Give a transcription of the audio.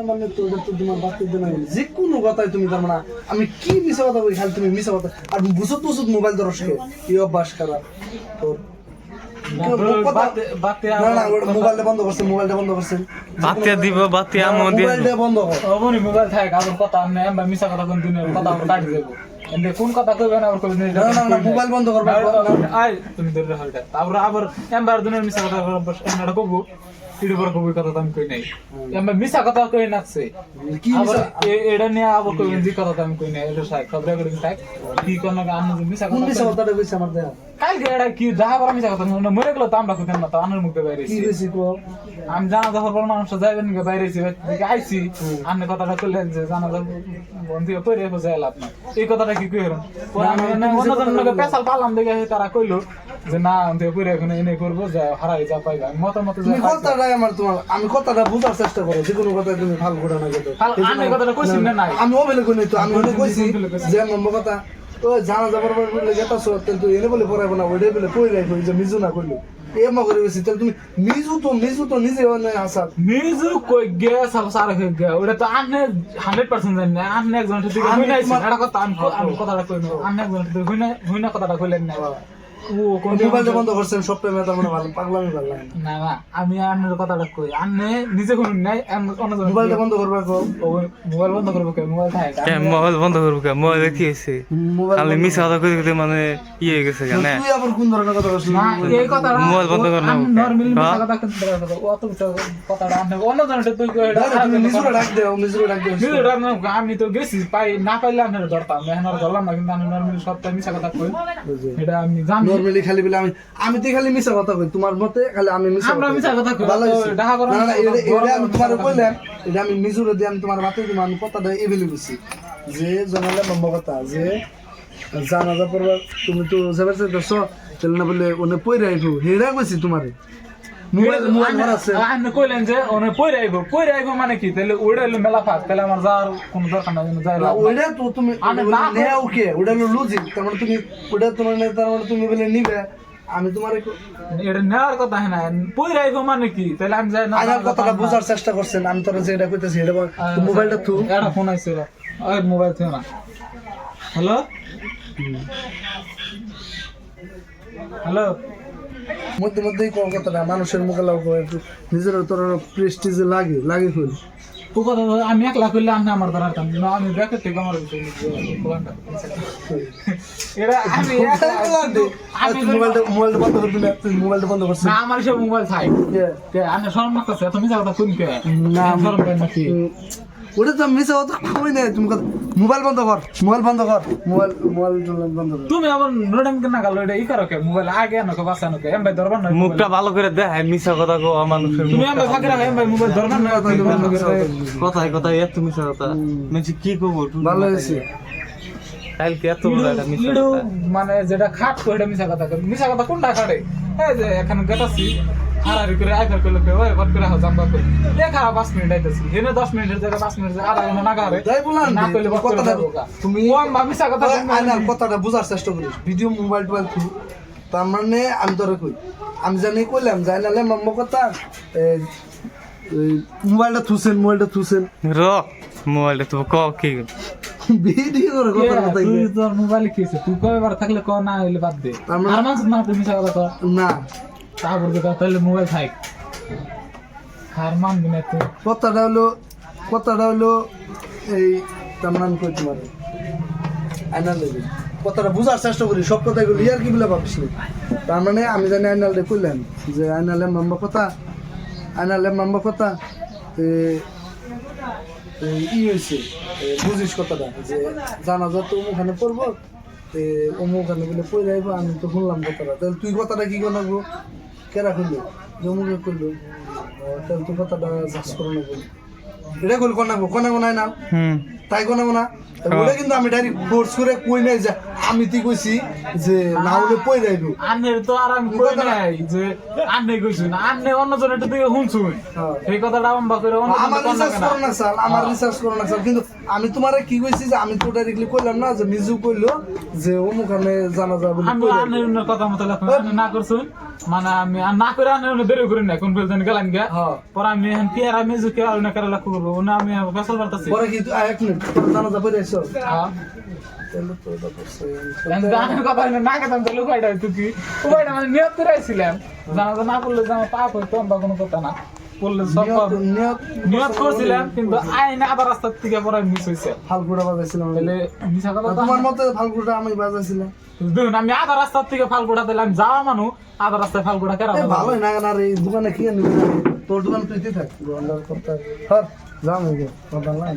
মানে তো তোমার বাড়তে দেনা যে কোনো কথাই তুমি তার মানে আমি কি মিছা কথা বলি খালি তুমি মিছা কথা আর বুঝত বুঝত মোবাইল দরসকে এই অভ্যাস খারাপ তোর মোবাইলটা বন্ধ করছে বাতিয়া দিব বাতিয়া আমো দিয়ে মোবাইলটা বন্ধ কর অবনি মোবাইল থাকে আবার কথা আমি আমরা মিছা কথা কোন দিনের কথা আমরা কাটি দেব এন্ড কোন কথা কইবে না আবার কইবে না মোবাইল বন্ধ করবা আই তুমি ধরে হইটা তারপর আবার এমবার দিনের মিছা কথা এন্ডা কইবো ইডি বড় কই কথা আমি কই নাই আমরা মিছা কথা কই নাছে কি আবার এডা নিয়ে আবার কইবেন জি কথা আমি কই নাই এটা সাই খবর করে থাক কি কোন না আন্ন মিছা কথা মিছা কথাটা কইছে আমার দেয়া কাল গেড়া কি যাহা বড় মিছা কথা মরে গেল তো আমরা কইতাম না তো আন্নের মুখে বাইরে কি হইছে কো আমি জানা যাওয়ার পর মানুষ যাইবেন গে বাইরে আইছি আন্নে কথাটা কইলেন যে জানা যাব বন্ধু পরে যাই লাভ না এই কথাটা কি কইরম অন্যজনকে পেশাল পালাম দেখে তারা কইলো যে না অন্তে পরে এখন এনে করবো যা হারাই যা পাইবা মতামত তুমি কথাটা আমার তোমার আমি কথাটা বুঝার চেষ্টা করো যে কোনো কথা তুমি ফাল ঘোড়া না কেটো আমি কথাটা কইছি না নাই আমি ওবেলে কই নাই তো আমি ওনে কইছি যে নম্বর কথা ও জানা যাবার পর বলে গেতাছ তুই এনে বলে পড়াইবো না ওইটাই বলে কই রাখো যে মিজু না কইলো এমা করে বেশি তাহলে তুমি মিজু তো নিজে আসা মিজু কই গ্যাস আর সারা হয়ে গেল ওটা তো আন্নে 100% জানি না আন্নে একজন থেকে হই নাই এটা কথা আমি কথাটা কই না আন্নে একজন থেকে হই না কথাটা কইলেন না ও কোন মোবাইলটা বন্ধ করছেন সব টাইমে তার মানে ভালো পাগলামি ভালো না না আমি আন্নের কথাটা কই আন্নে নিজে কোন নাই অন্যজন মোবাইলটা বন্ধ করবা কো মোবাইল বন্ধ করব কে মোবাইল থাকে মোবাইল বন্ধ করবো কে মোবাইল কি হয়েছে খালি মিছা কথা কইতে কইতে মানে ইয়ে হয়ে গেছে কেন তুই আবার কোন ধরনের কথা বলছিস না এই কথাটা মোবাইল বন্ধ কর না নরমালি মিছা কথা কিন্তু অত কথাটা আন্নে অন্যজন তুই কই তুমি মিজুরা ডাক দাও আমি তো গেছি পাই না পাইলে আমি ধরতাম এখন আর ধরলাম না কিন্তু আমি নরমালি সবটা মিছা কথা কই এটা আমি জানি নরমালি খালি বলে আমি তো খালি মিছা কথা কই তোমার মতে খালি আমি আমরা মিছা কথা কই ভালো হইছে দেখা করো না এটা আমি তোমার কইলাম এটা আমি মিজুরে দিয়ে আমি তোমার বাতে দিই আমি কথাটা এভেলে বুঝছি যে জানালে নম্বর কথা যে জানা পর তুমি তো যাবার চাইছো তাহলে না বলে ওনে পয়রা আইবো হেরা কইছি তোমারে মোবাইল আছে আমি কইলেন যে ওনে পয়রা আইবো মানে কি তাহলে ওইটা হলো মেলা ফাক তাহলে আমার যাওয়ার কোনো দরকার নাই যাই না ওইটা তো তুমি নে ওকে ওটা হলো লজিক তার মানে তুমি ওটা তোমার তার মানে তুমি বলে নিবে আমি তোমার এটা নেওয়ার কথা না পয়রা আইবো মানে কি তাহলে আমি যাই না আমার কথাটা বুঝার চেষ্টা করছেন আমি তোর যেটা কইতেছি এটা মোবাইলটা তো এটা ফোন আইছে ওই মোবাইল থেকে না হ্যালো হ্যালো মধ্যে মধ্যেই কোন কথাটা মানুষের মুখে লাগ একটু নিজের তোর প্রেস্টিজে লাগে কই ও কথা আমি একলা করলে আমি আমার দ্বারা না আমি ব্যাকে থেকে আমার এরা আমি মোবাইলটা বন্ধ করবি না তুই মোবাইলটা বন্ধ করছিস না আমার সব মোবাইল চাই কে আমি শরম করতেছে তুমি যাও তা কোন কে না শরম করে নাকি ওটা তো মিছা কথা কই না তুমি মোবাইল বন্ধ কর মোবাইল বন্ধ কর তুমি আমার নোডাম কেন গাল এটা ই করো কে মোবাইল আগে না কে বাসা না কে এম ভাই দরবার না মুখটা ভালো করে দেখায় মিছা কথা কো মানুষের তুমি এম ভাই ফাঁকি রাখো এম ভাই মোবাইল দরবার না কথায় কথায় এত মিছা কথা মানে কি করবো ভালো হয়েছে কালকে এত বড় একটা মিছা ইডু কথা মানে যেটা খাট কো এটা মিছা কথা কোনটা খাটে এই যে এখানে গেতাছি হারারি করে আইফার করলে ওই কত করে হাও জাম্বা করে দেখা 5 মিনিট আইতাছি হেনে 10 মিনিটের জায়গা 5 মিনিট আধা ঘন্টা না গারে তাই বললাম না কইলে কথাটা তুমি ওম মিছা কথা আইনার কথাটা বুঝার চেষ্টা করিস ভিডিও মোবাইল থ্রু তার মানে আমি তোরে কই আমি জানি কইলাম জানালে মাম্মা কথা মোবাইলটা থুসেন র মোবাইলটা তো ক কি ভিডিও করে কথা তুই তোর মোবাইল কিছে তুই কয়বার থাকলে ক না হইলে বাদ দে আর মানুষ না তুমি মিছা কথা কর না তারপর দেখা তাহলে মোবাইল থাক হার মান দিনে তো কথাটা হলো এই তামনান কই তোমার আইনাল দেবে কথাটা বুঝার চেষ্টা করি সব কথা এগুলো ইয়ার কি বলে ভাবছি তার মানে আমি জানি আইনাল দে কইলাম যে আইনালে মাম্মা কথা ই হয়েছে বুঝিস কথাটা যে জানা যত ওখানে পড়বো ওখানে বলে পড়ে যাইবো আমি তো শুনলাম কথাটা তাহলে তুই কথাটা কি করবো কেরা খুললো জমুকে করলো তাহলে তুই কথাটা চাষ করে নেবো এটা করলো কনাবো নাই না তাই কনাবো না ওটা কিন্তু আমি ডাইরেক্ট ফোর্স করে কই নাই যে আমি তুই কইছি যে না হলে পড়ে যাইবো আন্নের তো আর আমি কই নাই যে আন্নে কইছি না আন্নে অন্যজনের দিকে শুনছুন এই কথাটা আম্বা করে আমার রিসার্চ করো না স্যার কিন্তু আমি তোমারে কি কইছি যে আমি তো ডাইরেক্টলি কইলাম না যে মিজু কইলো যে অমুখানে জানা যাবে আমি আন্নের কথা মতো না করছুন মানে আমি আর না করে আনে দেরি করি না কোন ফেলছেন গেলাম গিয়া হ্যাঁ পরে আমি এখন পেয়ারা মেজু কে আর না করে লাখ করবো না আমি ফসল পারতাছি পরে কি তুই এক মিনিট জানাজা পড়ে এসো হ্যাঁ তাহলে তো এটা করছে জানার কথা না কেতাম তাহলে উপায়টা হইতো কি উপায়টা মানে নিয়ত করে আইছিলাম জানাজা না পড়লে যে আমার পাপ হইতো বা কোনো কথা না পড়লে সব পাপ নিয়ত করছিলাম কিন্তু আইনে আবার রাস্তার থেকে পরে মিস হয়েছে ফালগুড়া বাজাইছিলাম তাহলে মিশা কথা তো তোমার মতে ফালগুড়া আমি বাজাইছিলাম দেখুন আমি আধা রাস্তার থেকে ফালগুড়া দিলাম যাওয়া মানুষ আধা রাস্তায় ফালগুড়া কেরা ভালোই না কেন আর এই দোকানে কি নিবি তোর দোকান তুই থাক দোকানদার করতে হর যাও নাকি কথা না